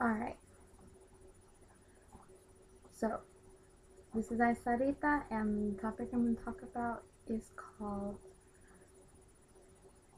Alright, so this is Sarita, and the topic I'm going to talk about is called,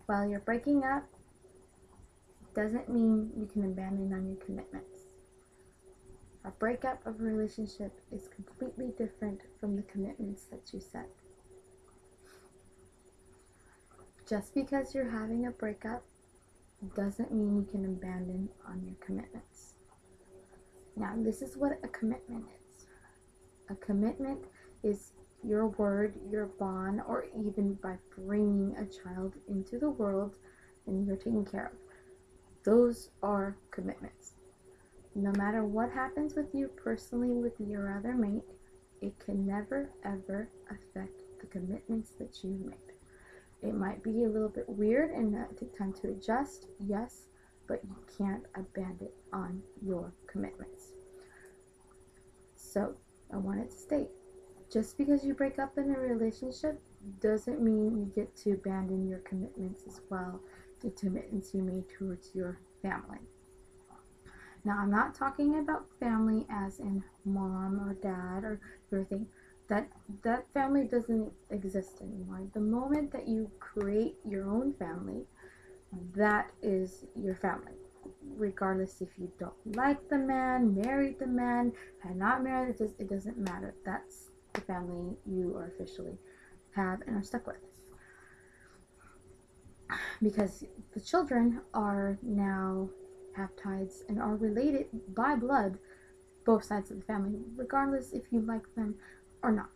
while you're breaking up, doesn't mean you can abandon on your commitments. A breakup of a relationship is completely different from the commitments that you set. Just because you're having a breakup doesn't mean you can abandon on your commitments. Now, this is what a commitment is. A commitment is your word, your bond, or even by bringing a child into the world and you're taken care of. Those are commitments. No matter what happens with you personally with your other mate, it can never ever affect the commitments that you made. It might be a little bit weird and take time to adjust, yes, but you can't abandon on your commitments. So I wanted to state, just because you break up in a relationship doesn't mean you get to abandon your commitments as well, the commitments you made towards your family. Now, I'm not talking about family as in mom or dad or your thing. That family doesn't exist anymore. The moment that you create your own family, that is your family. Regardless if you don't like the man, married the man, had not married, it doesn't matter. That's the family you are officially have and are stuck with. Because the children are now have ties and are related by blood, both sides of the family, regardless if you like them or not.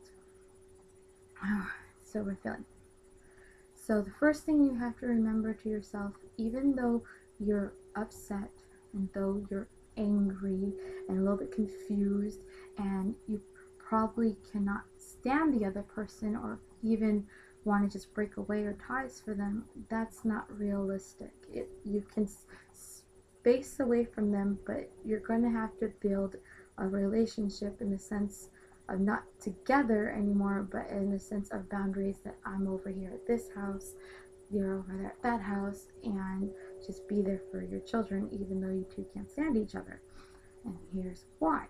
So we're feeling. So the first thing you have to remember to yourself, even though you're upset and though you're angry and a little bit confused and you probably cannot stand the other person or even want to just break away or ties for them, that's not realistic. You can space away from them, but you're going to have to build a relationship in the sense of not together anymore, but in the sense of boundaries, that I'm over here at this house, you're over there at that house, and just be there for your children even though you two can't stand each other. And here's why.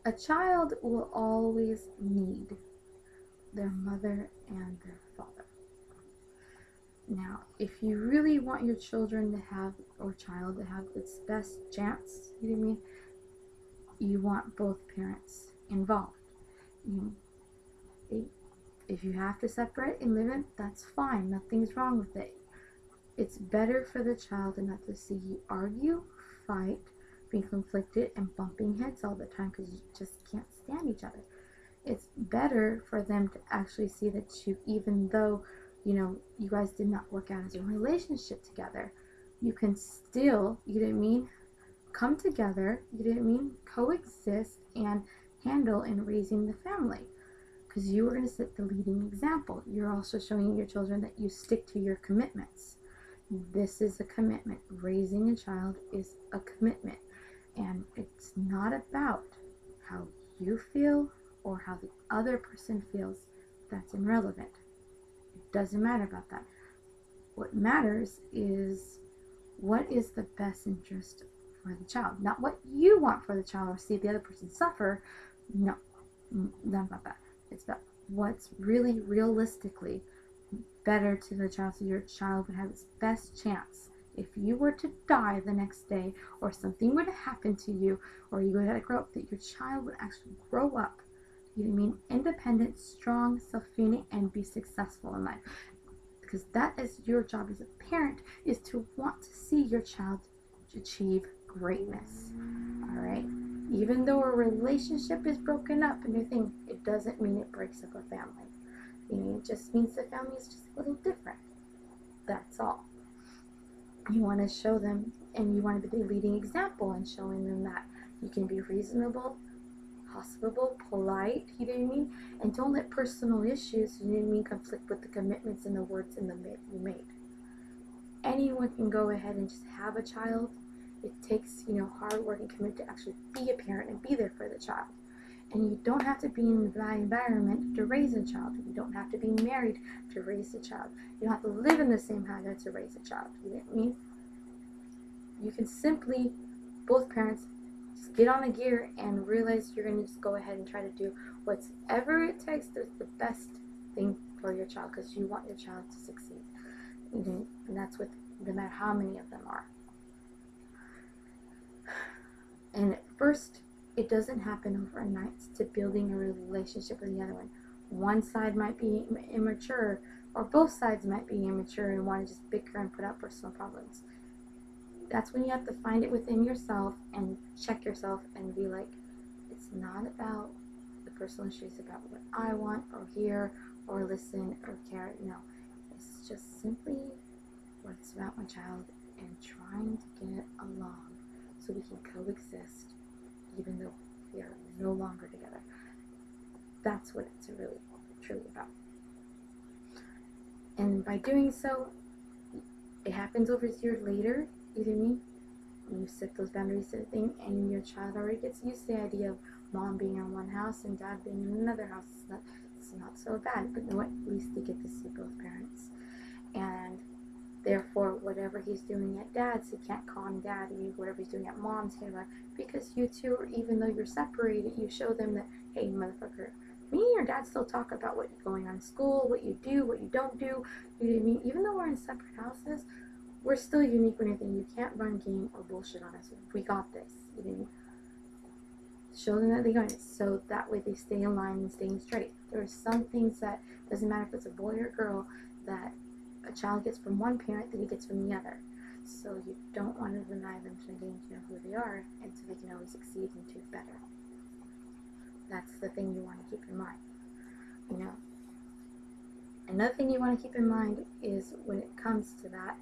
A child will always need their mother and their father. Now, if you really want your children to have, or child to have its best chance, you know what I mean? You want both parents involved. If you have to separate and live in, that's fine. Nothing's wrong with it. It's better for the child not to see you argue, fight, being conflicted, and bumping heads all the time because you just can't stand each other. It's better for them to actually see that you, even though, you guys did not work out as a relationship together, you can still, you know what I mean, come together, you know what I mean, coexist and handle in raising the family. Because you are going to set the leading example. You're also showing your children that you stick to your commitments. This is a commitment. Raising a child is a commitment. And it's not about how you feel or how the other person feels. That's irrelevant. It doesn't matter about that. What matters is what is the best interest for the child. Not what you want for the child or see the other person suffer. No, not about that. It's about what's really realistically better to the child, so your child would have its best chance. If you were to die the next day, or something would happen to you, or you would have to grow up, that your child would actually grow up, you know what I mean, independent, strong, self-sufficient, and be successful in life. Because that is your job as a parent, is to want to see your child achieve greatness. All right. Even though a relationship is broken up and everything, it doesn't mean it breaks up a family. It just means the family is just a little different. That's all. You want to show them, and you want to be the leading example in showing them that you can be reasonable, hospitable, polite, you know what I mean? And don't let personal issues, you know what I mean, conflict with the commitments and the words in the you made. Anyone can go ahead and just have a child. It takes, hard work and commitment to actually be a parent and be there for the child. And you don't have to be in that environment to raise a child. You don't have to be married to raise a child. You don't have to live in the same house to raise a child. You know what I mean? you can simply, both parents, just get on a gear and realize you're going to just go ahead and try to do whatever it takes. That's the best thing for your child, because you want your child to succeed. And that's with no matter how many of them are. And at first, it doesn't happen overnight to building a relationship with the other one. One side might be immature, or both sides might be immature and want to just bicker and put up personal problems. That's when you have to find it within yourself and check yourself and be like, it's not about the personal issues, about what I want or hear or listen or care. No, it's just simply what it's about my child and trying to get along so we can coexist even though we are no longer together. That's what it's really, truly about. And by doing so, it happens over years later, either me, you set those boundaries to the thing, and your child already gets used to the idea of mom being in one house and dad being in another house. It's not so bad, but you know what? At least they get to see both parents. And therefore, whatever he's doing at dad's, he can't call him daddy. Whatever he's doing at mom's, because you two, even though you're separated, you show them that, hey, motherfucker, me and your dad still talk about what you're going on in school, what you do, what you don't do. You know what I mean? Even though we're in separate houses, we're still unique when anything. You can't run game or bullshit on us. We got this. You know what I mean? Show them that they got it, so that way they stay in line and staying straight. There are some things that doesn't matter if it's a boy or girl that a child gets from one parent that he gets from the other. So you don't want to deny them from getting to know who they are, and so they can always succeed and do better. That's the thing you want to keep in mind. You know, another thing you want to keep in mind is when it comes to that,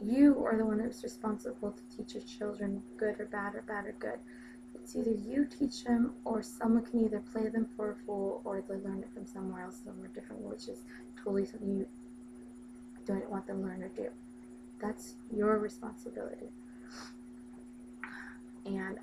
you are the one that's responsible to teach your children good or bad or bad or good. It's either you teach them, or someone can either play them for a fool, or they learn it from somewhere else, somewhere different, which is totally something you don't want them to learn or do. That's your responsibility. And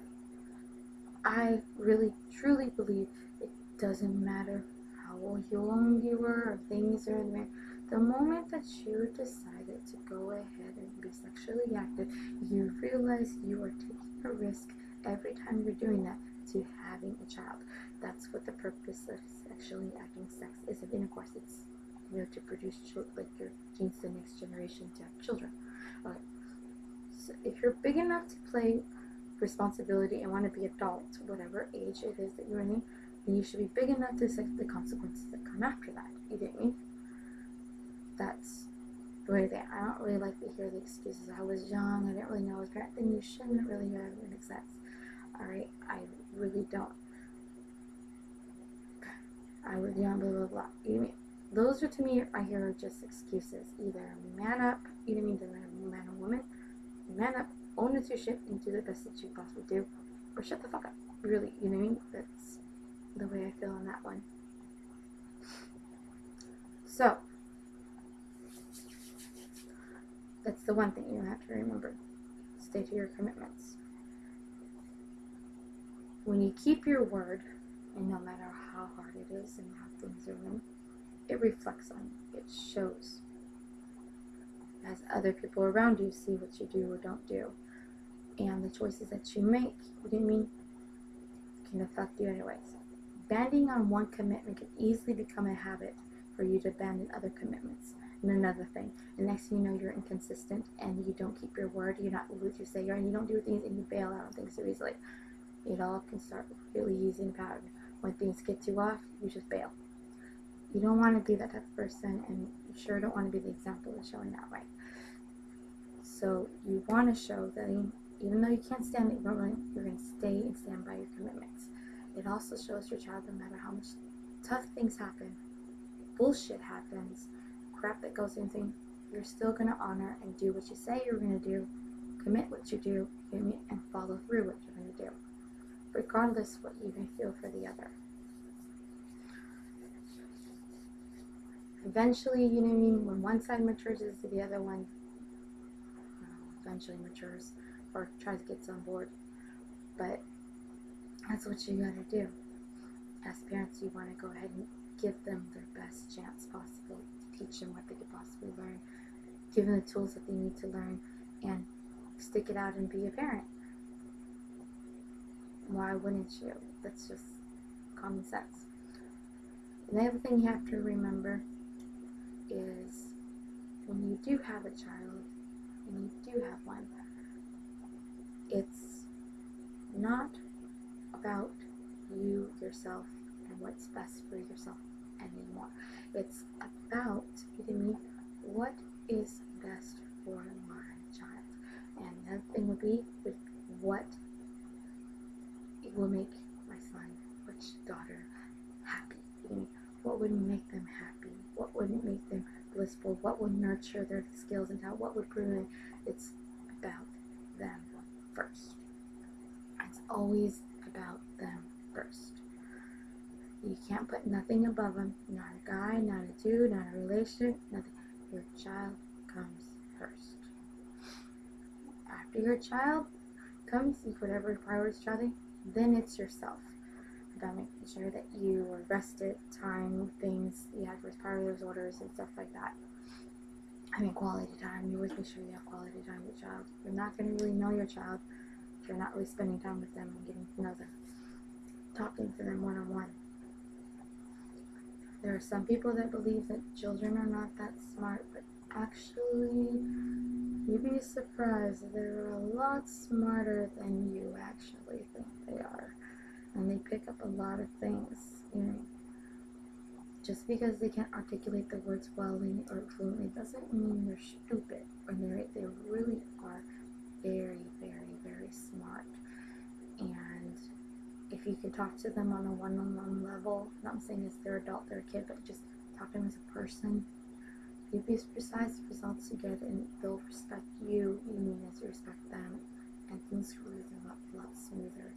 I really, truly believe it doesn't matter how young you were or things are in there. The moment that you decided to go ahead and be sexually active, you realize you are taking a risk every time you're doing that to having a child. That's what the purpose of sexually acting sex is of intercourse. It's, you know, to produce children, like your genes, the next generation, to have children. Alright. So if you're big enough to play responsibility and want to be adult, whatever age it is that you're in, then you should be big enough to accept the consequences that come after that. You get me? That's the way that I don't really like to hear the excuses. I was young, I didn't really know I was parent. Then you shouldn't really have an excess. Alright, I really don't. I was young, blah blah blah. You know what I mean? Those are, to me, I hear, are just excuses. Either man up, you know what I mean, doesn't matter man or woman. Man up, own the two shit, and do the best that you possibly do, or shut the fuck up. Really, you know what I mean? That's the way I feel on that one. So that's the one thing you have to remember. Stay to your commitments. When you keep your word, and no matter how hard it is and how things are going, it reflects on you. It shows. As other people around you see what you do or don't do. And the choices that you make, you know what I mean, can affect you anyways. Banding on one commitment can easily become a habit for you to abandon other commitments. And another thing, the next thing you know, you're inconsistent and you don't keep your word, you're not what you say, and you don't do things, and you bail out on things so easily. It all can start really easy and bad. When things get too off, you just bail. You don't want to be that type of person, and you sure don't want to be the example of showing that way. So you want to show that even though you can't stand it, you're going to stay and stand by your commitments. It also shows your child, no matter how much tough things happen, bullshit happens, crap that goes into, you're still going to honor and do what you say you're going to do, commit what you do, and follow through what you're going to do, regardless what you may feel for the other. Eventually, you know what I mean, when one side matures, the other one eventually matures or tries to get on board. But that's what you gotta do. As parents, you want to go ahead and give them their best chance possible to teach them what they could possibly learn, give them the tools that they need to learn, and stick it out and be a parent. Why wouldn't you? That's just common sense. And the other thing you have to remember is when you do have a child, and you do have one, it's not about you, yourself, and what's best for yourself anymore. It's about, what is best for my child. And the other thing would be what will make my son, which daughter, happy. What would make them happy? What would make them blissful? What would nurture their skills and talent? What would prove it? It's about them first. It's always about them first. You can't put nothing above them. Not a guy, not a dude, not a relationship, nothing. Your child comes first. After your child comes, whatever priority child, then it's yourself. About making sure that you are rested, time, things, you have respiratory disorders and stuff like that. Quality time. You always make sure you have quality time with your child. You're not going to really know your child if you're not really spending time with them and getting to know them, talking to them one-on-one. There are some people that believe that children are not that smart, but actually, you'd be surprised that they're a lot smarter than you actually think they are. And they pick up a lot of things. Just because they can't articulate the words well or fluently doesn't mean they're stupid. Or they really are very, very, very smart. And if you can talk to them on a one-on-one level, not saying it's their adult, their kid, but just talk to them as a person, you'd be surprised the results you get, and they'll respect you, as you respect them, and things will be a lot smoother.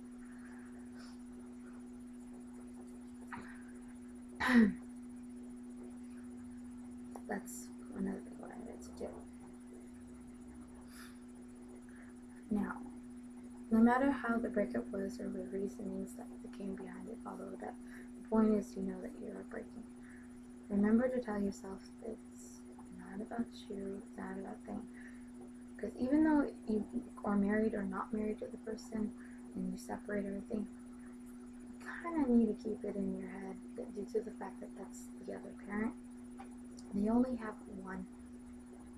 That's another thing what I needed to do. Now, no matter how the breakup was or the reasonings that came behind it, although that the point is you know that you are breaking. Remember to tell yourself it's not about you, it's not about them. Because even though you are married or not married to the person and you separate everything, you kind of need to keep it in your head that due to the fact that that's the other parent. They only have one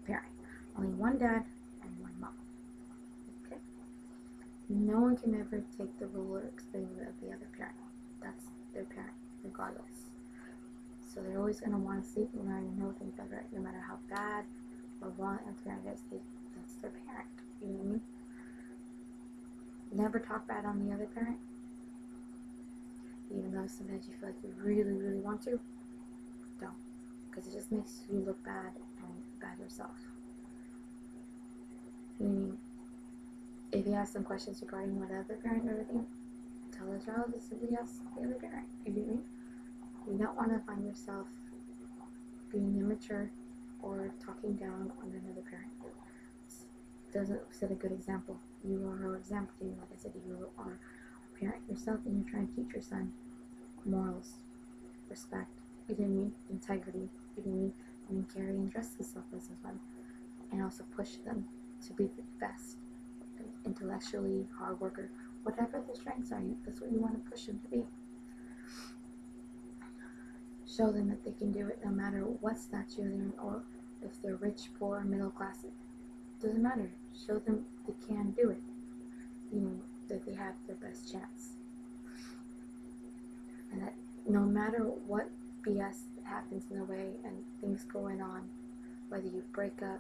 parent, only one dad and one mom. Okay? No one can ever take the role or explain of the other parent. That's their parent, regardless. So they're always going to want to sleep and learn and know things better, no matter how bad or wrong the parent is. That's their parent. You know what I mean? Never talk bad on the other parent, even though sometimes you feel like you really, really want to. Don't. Because it just makes you look bad and bad yourself. If you have some questions regarding what other parent or everything, tell the child to simply ask the other parent. You don't want to find yourself being immature or talking down on another parent. It doesn't set a good example. You are her example to you. Like I said, you are a parent yourself, and you're trying to teach your son morals, respect, integrity, and carry and dress yourself as a son, and also push them to be the best, intellectually, hard worker, whatever their strengths are. That's what you want to push them to be. Show them that they can do it no matter what stature they're in, or if they're rich, poor, middle class. It doesn't matter. Show them they can do it. That they have their best chance. And that no matter what BS happens in the way and things going on, whether you break up,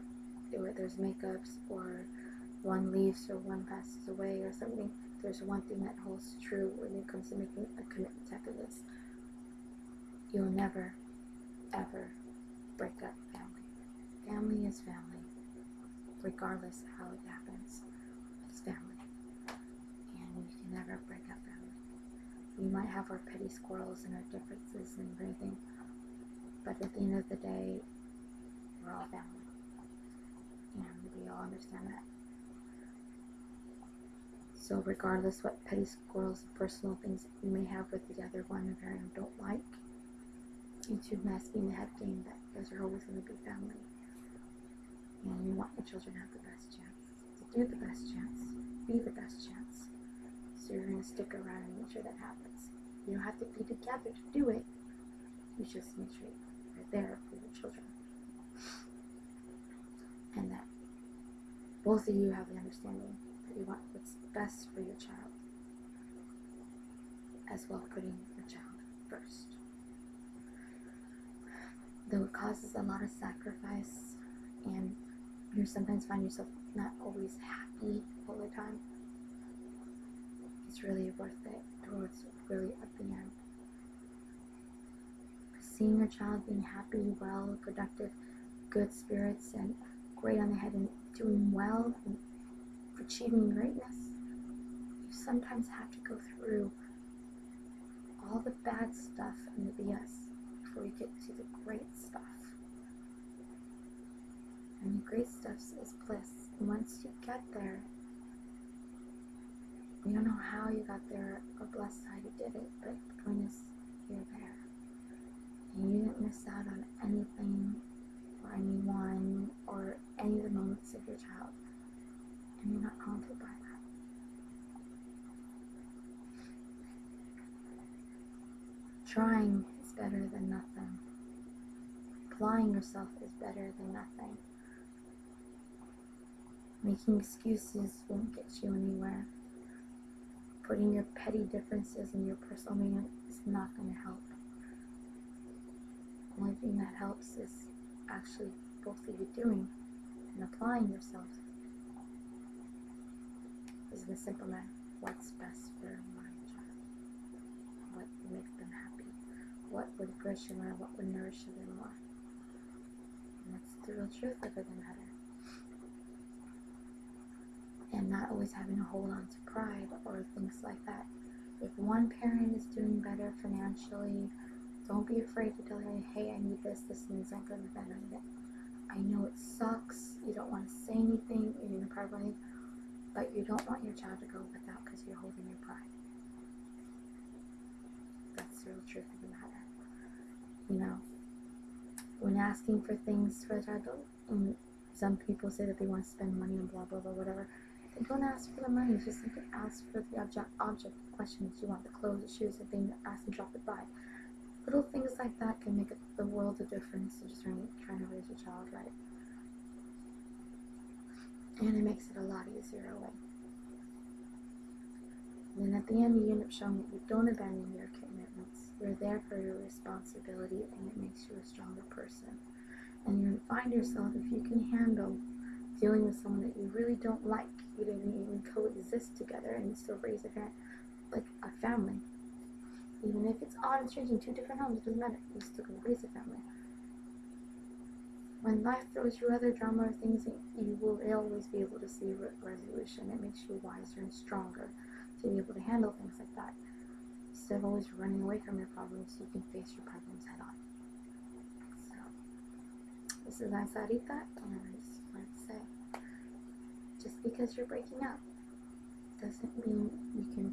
or there's makeups, or one leaves or one passes away or something, there's one thing that holds true when it comes to making a commitment type of this. You'll never, ever break up family. Family is family, regardless of how it happens. It's family. And you can never break up family. We might have our petty squirrels and our differences and everything, but at the end of the day, we're all family. And we all understand that. So regardless what petty squirrels and personal things you may have with the other one parent don't like, you two must be in the head game that you guys are always going to be family. And you want your children to have the best chance. do the best chance, be the best chance. So you're going to stick around and make sure that happens. You don't have to be together to do it. You just make sure you're there for your children. And that both of you have the understanding that you want what's best for your child, as well putting your child first. Though it causes a lot of sacrifice, and you sometimes find yourself not always happy all the time, it's really worth it towards really at the end. Seeing your child being happy, well, productive, good spirits, and great on the head, and doing well, and achieving greatness, you sometimes have to go through all the bad stuff and the BS before you get to the great stuff. And the great stuff is bliss. And once you get there, you don't know how you got there or blessed how you did it, but the point is, you're there. And you didn't miss out on anything or anyone or any of the moments of your child. And you're not haunted by that. Trying is better than nothing. Applying yourself is better than nothing. Making excuses won't get you anywhere. Putting your petty differences in your personal meaning is not going to help. The only thing that helps is actually both of you doing and applying yourself. This is the simple matter. What's best for my child? What would make them happy? What would push them or what would nourish them more? And that's the real truth of the matter. And not always having to hold on to pride or things like that. If one parent is doing better financially, don't be afraid to tell her, hey, I need this means I'm going to be better than it. I know it sucks, you don't want to say anything, you're going to probably, but you don't want your child to go without because you're holding your pride. That's the real truth of the matter. You know, when asking for things for a child, and some people say that they want to spend money on blah, blah, blah, whatever, then don't ask for the money, just simply ask for the object question that you want, the clothes, the shoes, the thing, ask and drop it by. Little things like that can make the world of difference to just trying to raise your child right. And it makes it a lot easier away. And then at the end, you end up showing that you don't abandon your commitments. You're there for your responsibility, and it makes you a stronger person. And you find yourself, if you can handle dealing with someone that you really don't like, you didn't even coexist together, and you still raise a parent like a family. Even if it's odd and strange in two different homes, it doesn't matter. You're still going to raise a family. When life throws you other drama or things, you will always be able to see resolution. It makes you wiser and stronger to be able to handle things like that. Instead of always running away from your problems, you can face your problems head on. So, this is Sarita, and I just wanted to say, just because you're breaking up doesn't mean you can